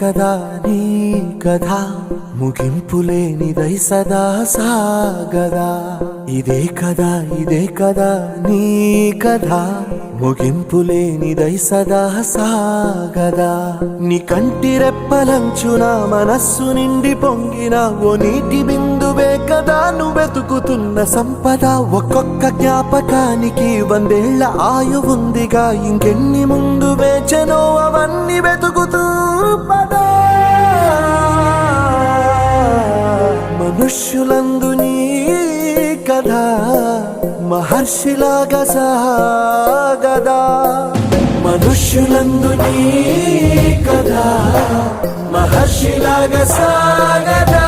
కదా నీ కథ ముగింపులేనిదై సదా సాగదా ఇదే కదా నీ కథ ముగింపులేనిదై సదా సాగదా నీ కంటి రెప్పలంచున మనస్సు నిండి పొంగిన ఓ నీటి బిందువే కదా నువ్వెతుకుతున్న సంపద ఒక్కొక్క జ్ఞాపకానికి 100 ఏళ్ల ఆయువుందిగా ఇంకెన్ని ముందు వేచనో అవన్నీ వెతుకుతూ పదా మనుష్యులందు నీ కథ మహర్షిలాగా సాగదా మనుష్యులందు నీ కథ మహర్షిలాగా సాగదా